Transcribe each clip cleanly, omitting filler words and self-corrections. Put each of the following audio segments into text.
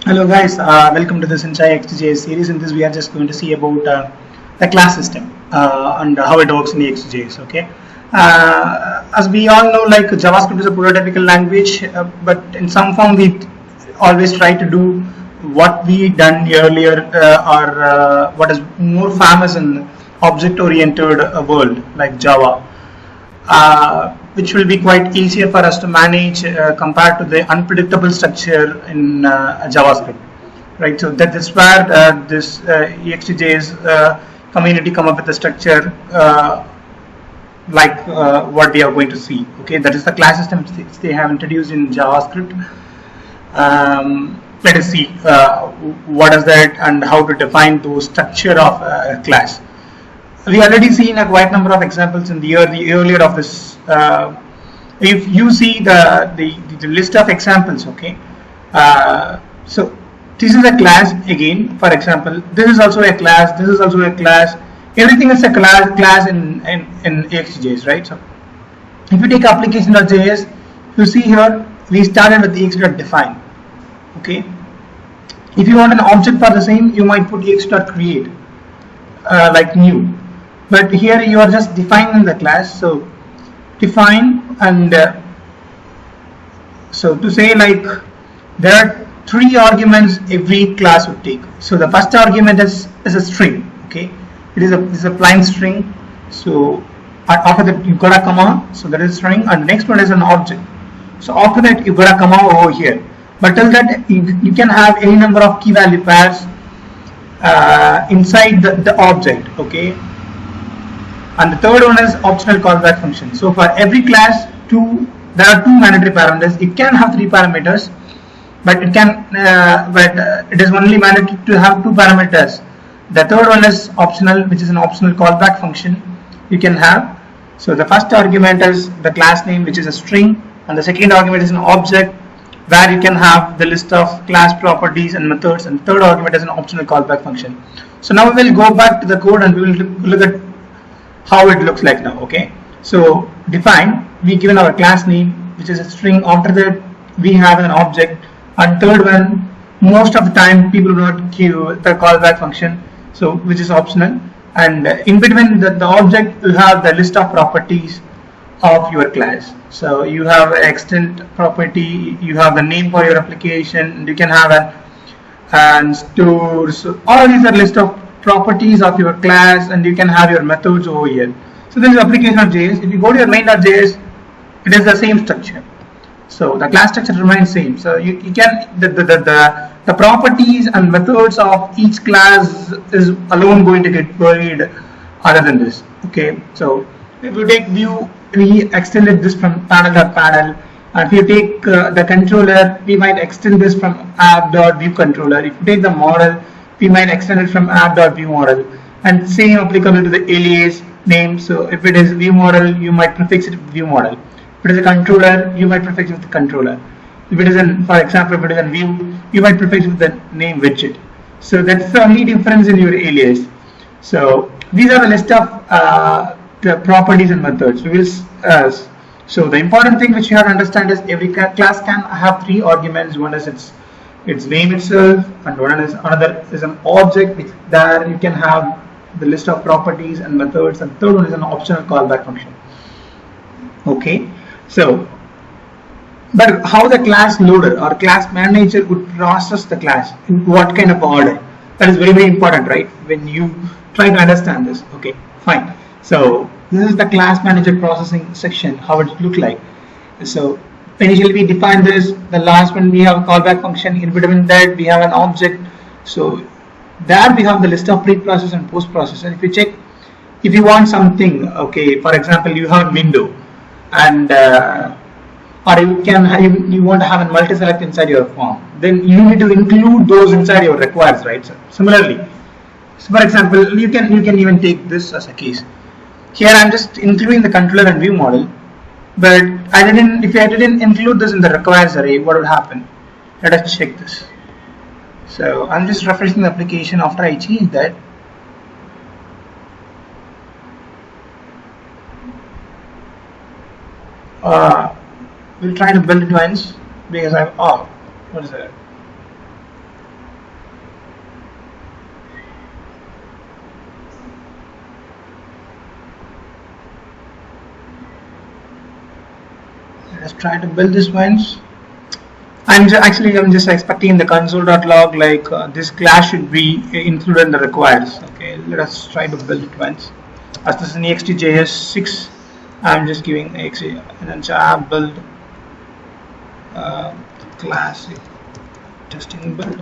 Hello guys, welcome to the Sencha ExtJS series. In this we are just going to see about the class system and how it works in the ExtJS. Okay, as we all know, like JavaScript is a prototypical language, but in some form we always try to do what we done earlier or what is more famous in object-oriented world like Java. Which will be quite easier for us to manage compared to the unpredictable structure in JavaScript, right? So that is where this ExtJS community come up with a structure like what we are going to see. Okay, that is the class system they have introduced in JavaScript. Let us see what is that and how to define the structure of a class. We already seen a quite number of examples in the earlier of this. If you see the list of examples, okay. So this is a class again. For example, this is also a class. This is also a class. Everything is a class in ExtJS, right? So if you take application.js, you see here we started with ex.define. Okay. If you want an object for the same, you might put ex.create like new. But here you are just defining the class, so define and so to say like there are 3 arguments every class would take. So the first argument is a string. Okay, it is a plain string. So after that you got a comma, so that is string, and the next one is an object. So after that you got a comma over here. But till that you can have any number of key value pairs inside the object. Okay. And the third one is optional callback function. So for every class, there are 2 mandatory parameters. It can have 3 parameters, but it is only mandatory to have 2 parameters. The third one is optional, which is an optional callback function you can have. So the first argument is the class name, which is a string, and the second argument is an object where you can have the list of class properties and methods, and the third argument is an optional callback function. So now we will go back to the code and we will look at how it looks like now. Okay, so define, we given our class name, which is a string. After that we have an object, and third one, most of the time people will not give the callback function, so which is optional, and in between the object you have the list of properties of your class. So you have an extent property, you have the name for your application, and you can have and store. So all of these are list of properties of your class, and you can have your methods over here. So this is application.js. If you go to your main.js, it is the same structure. So the class structure remains same. So you can the properties and methods of each class is alone going to get buried other than this. Okay. So if you take view, we extended this from panel.panel. If you take the controller, we might extend this from app.viewController. If you take the model, we might extend it from app.viewModel, and same applicable to the alias name. So if it is viewModel, you might prefix it with viewModel. If it is a controller, you might prefix it with the controller. If it is for example, if it is a view, you might prefix it with the name widget. So that's the only difference in your alias. So these are the list of the properties and methods. We will so the important thing which you have to understand is every class can have 3 arguments. One is its name itself, and another is an object, which there you can have the list of properties and methods, and third one is an optional callback function. Okay, so but how the class loader or class manager would process the class, in what kind of order, that is very, very important, right, when you try to understand this. Okay, fine. So this is the class manager processing section, how it look like. So initially we define this, the last one we have a callback function, in between that we have an object. So there we have the list of pre-process and post-process. And if you check, if you want something, okay, for example, you have a window, and or you want to have a multi-select inside your form, then you need to include those inside your requires, right? So similarly, so for example, you can even take this as a case. Here I'm just including the controller and view model, but if I didn't include this in the requires array, what would happen? Let us check this. So I'm just refreshing the application after I change that. We'll try to build it once because what is that? Let's try to build this once. I'm just expecting in the console.log like this class should be included in the requires. Okay, let us try to build it once. As this is in ExtJS 6, I'm just giving Sencha build classic testing build.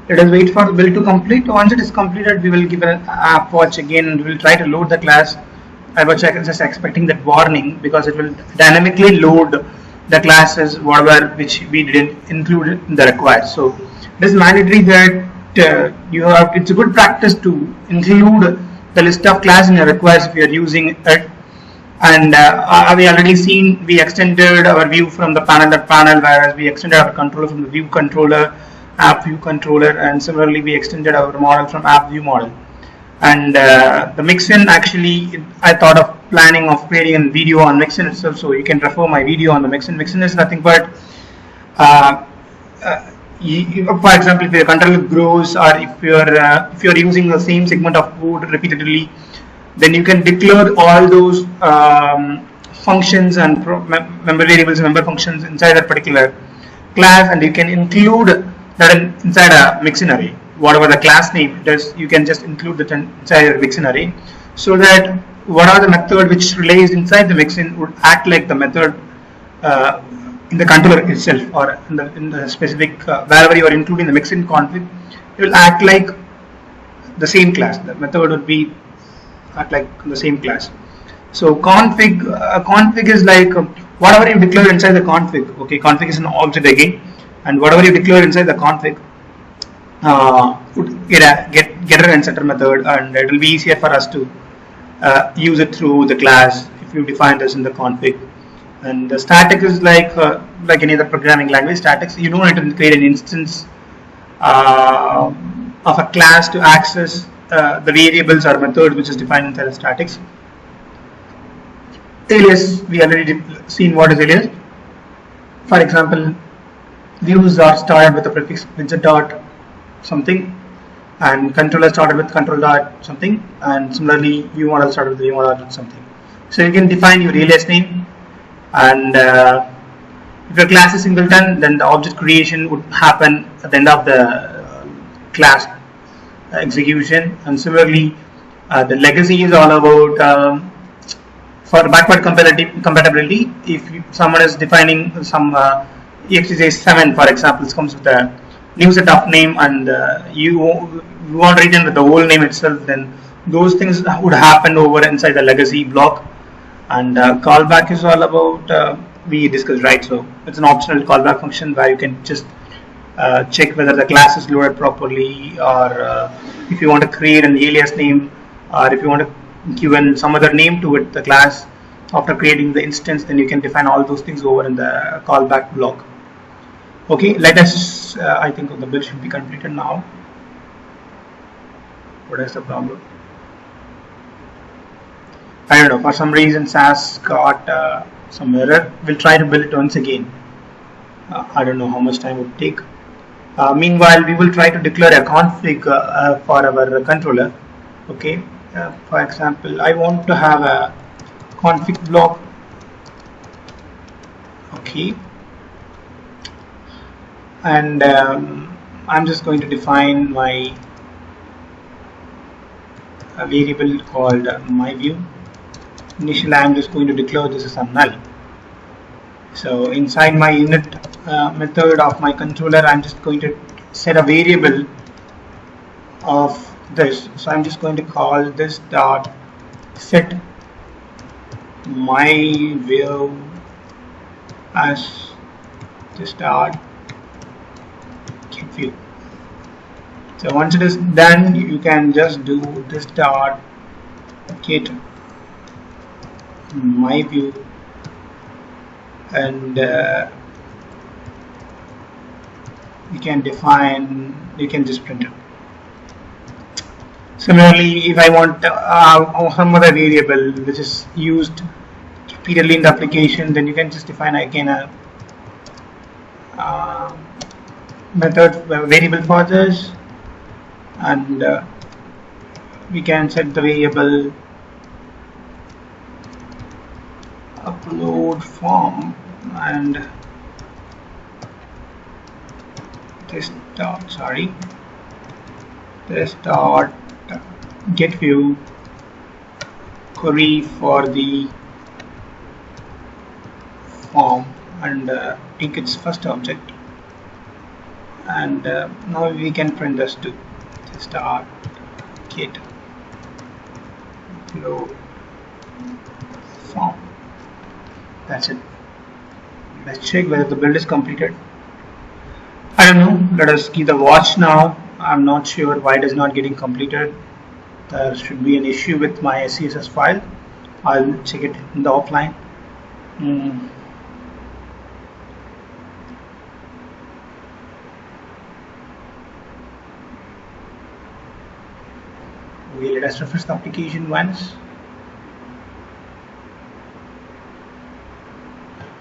Let us wait for the build to complete. Once it is completed, we will give an app watch again and we will try to load the class. I was just expecting that warning because it will dynamically load the classes whatever which we didn't include in the required. So it is mandatory that it's a good practice to include the list of class in your requires if you are using it. And we already seen we extended our view from the panel, whereas we extended our controller from the view controller, app view controller, and similarly we extended our model from app view model. And the mixin, actually I thought of planning of creating a video on mixin itself, so you can refer my video on the mixin. Mixin is nothing but for example, if your controller grows or if you're using the same segment of code repeatedly, then you can declare all those functions and member variables and member functions inside that particular class, and you can include that inside a mixin array. Whatever the class name does, you can just include that inside a mixin array, so that whatever the method which relays inside the mixin would act like the method in the controller itself, or in the specific wherever you are including the mixin config, it will act like the same class. The method would be act like the same class. So config is like whatever you declare inside the config. Okay, config is an object again, and whatever you declare inside the config would get a getter and setter method, and it will be easier for us to use it through the class if you define this in the config. And the static is like any other programming language. Statics, you don't need to create an instance of a class to access the variables or method which is defined inside the statics. Alias, we already seen what is alias. For example, views are started with the prefix widget dot something, and controller started with control dot something, and similarly view model started with view model dot something. So you can define your alias name, and if your class is singleton, then the object creation would happen at the end of the class execution. And similarly, the legacy is all about for backward compatibility. If someone is defining some ExtJS 7, for example, it comes with a new set of name, and you want to return with the old name itself, then those things would happen over inside the legacy block. And callback is all about we discussed, right? So it's an optional callback function where you can just check whether the class is loaded properly, or if you want to create an alias name, or if you want to give some other name to it, the class, after creating the instance, then you can define all those things over in the callback block. Okay, let us I think the build should be completed now. What is the problem? I don't know, for some reason SAS got some error. We'll try to build it once again. I don't know how much time it would take. Meanwhile, we will try to declare a config for our controller. Okay, for example, I want to have a config block. Okay, and I'm just going to define my variable called my view. Initially, I'm just going to declare this as a null. So inside my init method of my controller, I'm just going to set a variable of this. So I'm just going to call this dot set my view as this dot get view. So once it is done, you can just do this dot get my view, and you can define, you can just print it. Similarly, if I want some other variable which is used repeatedly in the application, then you can just define again a method variable for this, and we can set the variable upload form and this dot get view query for the form, and take its first object, and now we can print this to this dot get upload form. That's it. Let's check whether the build is completed. I don't know, let us give the watch now. I'm not sure why it is not getting completed. There should be an issue with my CSS file. I'll check it in the offline. Okay, let us refresh the application once.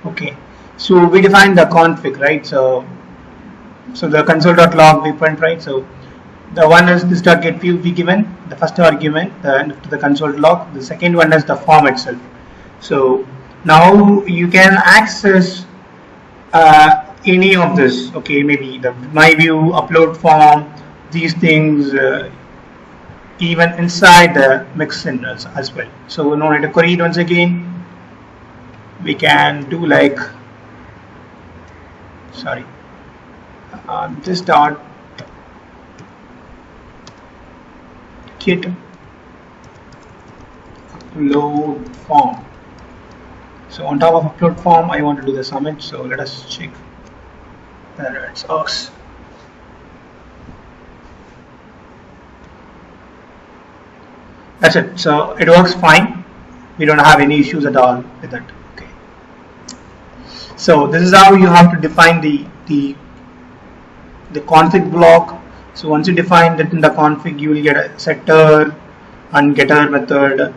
Okay, so we defined the config, right? So the console.log we print, right? So the one is this dot get view we given, the first argument to the console.log. The second one is the form itself. So now you can access any of this. Okay, maybe the my view, upload form, these things even inside the mixin as well. So no need to query it once again. We can do like, sorry, this dot get upload form. So on top of upload form, I want to do the summit. So let us check whether it works. That's it. So it works fine. We don't have any issues at all with it. Okay. So this is how you have to define the config block. So once you define that in the config, you will get a setter and getter method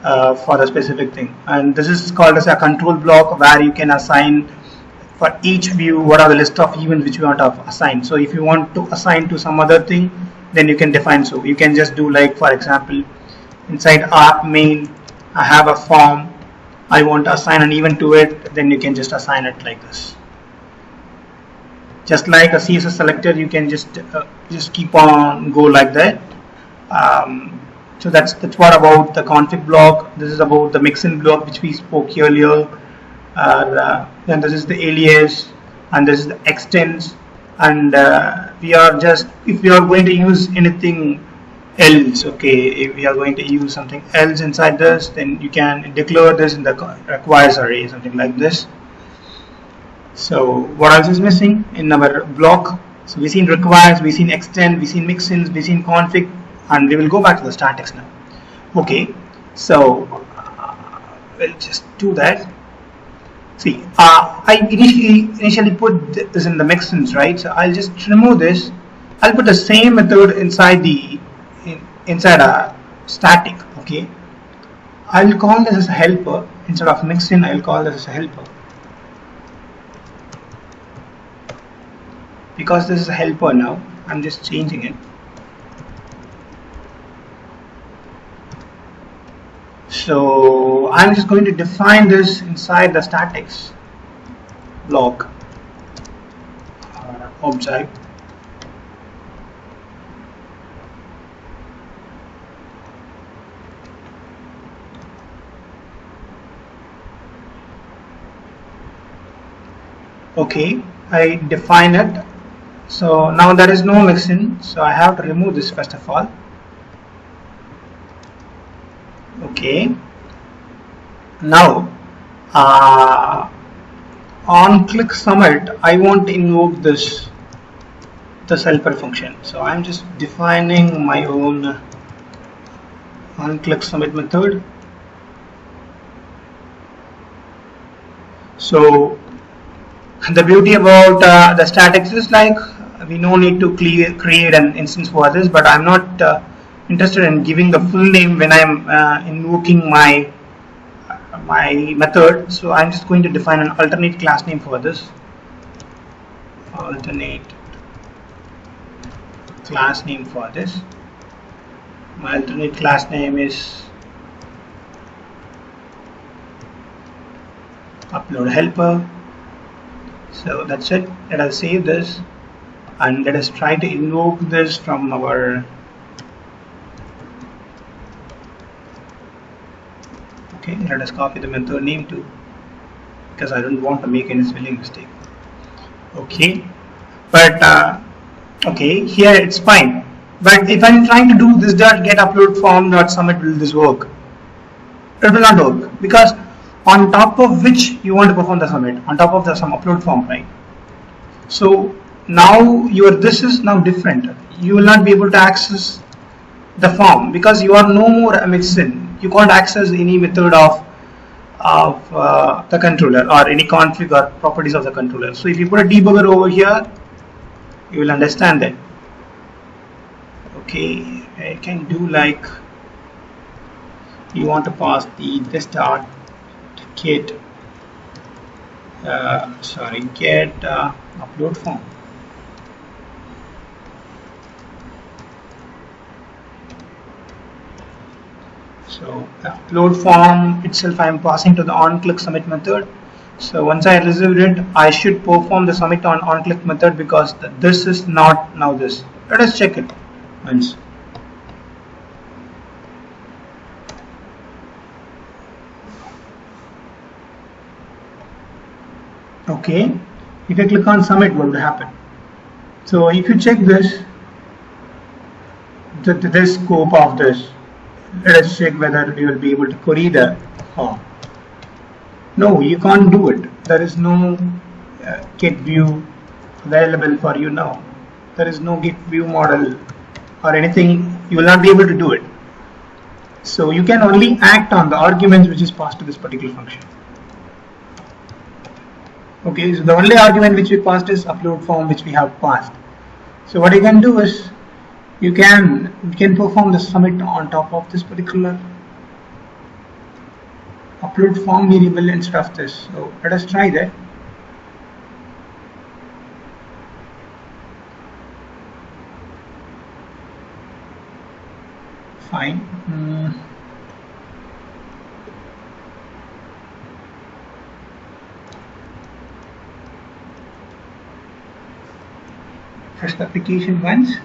for the specific thing. And this is called as a control block, where you can assign for each view what are the list of events which you want to assign. So if you want to assign to some other thing, then you can define. So you can just do like, for example, inside app main, I have a form, I want to assign an event to it, then you can just assign it like this. Just like a CSS selector, you can just keep on go like that. So that's what about the config block. This is about the mixin block which we spoke earlier. Then this is the alias, and this is the extends, and we are just, if we are going to use anything else, okay, if we are going to use something else inside this, then you can declare this in the requires array, something like this. So what else is missing in our block? So we seen requires, we seen extend, we seen mixins, we seen config, and we will go back to the statics now. Okay, so we'll just do that. See, I initially put this in the mixins, right? So I'll just remove this. I'll put the same method inside the inside a static. Okay, I'll call this as a helper instead of mixin. I'll call this as a helper, because this is a helper now. I'm just changing it. So I'm just going to define this inside the statics block object. Okay, I define it. So now there is no mixin, so I have to remove this first of all. Okay, now on click submit, I want to invoke this helper function. So I'm just defining my own on-click submit method. So the beauty about the statics is like we no need to create an instance for this, but I'm not interested in giving the full name when I'm invoking my method. So I'm just going to define an alternate class name for this. Alternate class name for this. My alternate class name is upload helper. So that's it. Let us save this and let us try to invoke this from our let us copy the method name too, because I don't want to make any spelling mistake. Okay, but okay, here it's fine. But if I'm trying to do this dot get upload form dot submit, will this work? It will not work, because on top of which you want to perform the submit, on top of the some upload form, right? So now this is now different. You will not be able to access the form because you are no more a mixin. You can't access any method of the controller or any config or properties of the controller. So if you put a debugger over here, you will understand that. Okay, I can do like you want to pass the this dot get get upload form. So upload form itself I am passing to the on-click submit method. So once I received it, I should perform the submit on click method, because this is not now this. Let us check it once. Okay, if I click on submit, what will happen? So if you check this, this scope of this, let us check whether you will be able to query the form. No, you can't do it. There is no get view available for you now. There is no get view model or anything. You will not be able to do it. So you can only act on the arguments which is passed to this particular function. Okay, so the only argument which we passed is upload form, which we have passed. So what you can do is you can perform the submit on top of this particular upload form variable instead of this. So let us try that. Fine. First application once.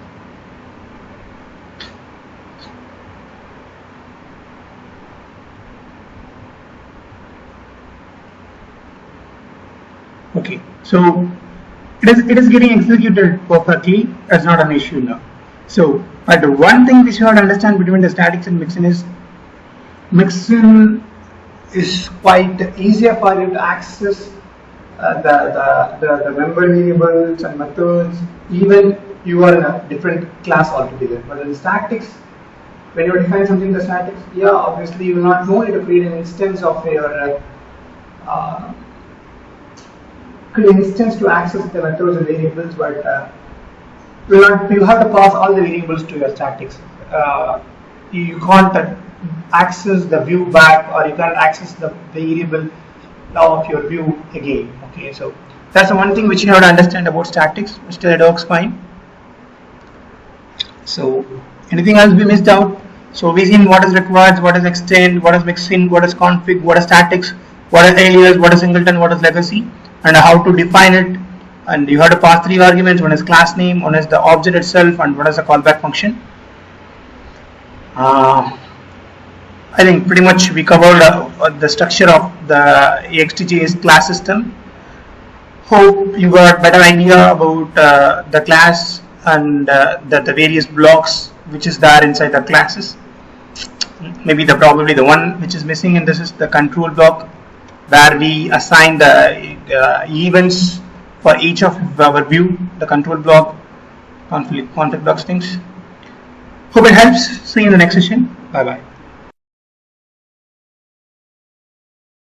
Okay, so it is getting executed perfectly. That's not an issue now. So, but one thing which you have to understand between the statics and mixin is, mixin is quite easier for you to access the member variables and methods, even you are in a different class altogether. But in statics, when you define something in the statics, yeah, obviously you will not only to create an instance of your instance to access the methods and variables, but you have to pass all the variables to your statics. You can't access the view back, or you can't access the variable of your view again. Okay, so that's the one thing which you have to understand about statics. Still, it works fine. So anything else we missed out? So we've seen what is required, what is extend, what is mixin, what is config, what is statics, what is alias, what is singleton, what is legacy, and how to define it. And you have to pass 3 arguments. One is class name, one is the object itself, and one is the callback function. I think pretty much we covered the structure of the ExtJS class system. Hope you got better idea about the class and the various blocks which is there inside the classes. Maybe probably the one which is missing in this is the control block, where we assign the events for each of our view, the control block, config blocks things. Hope it helps. See you in the next session. Bye bye.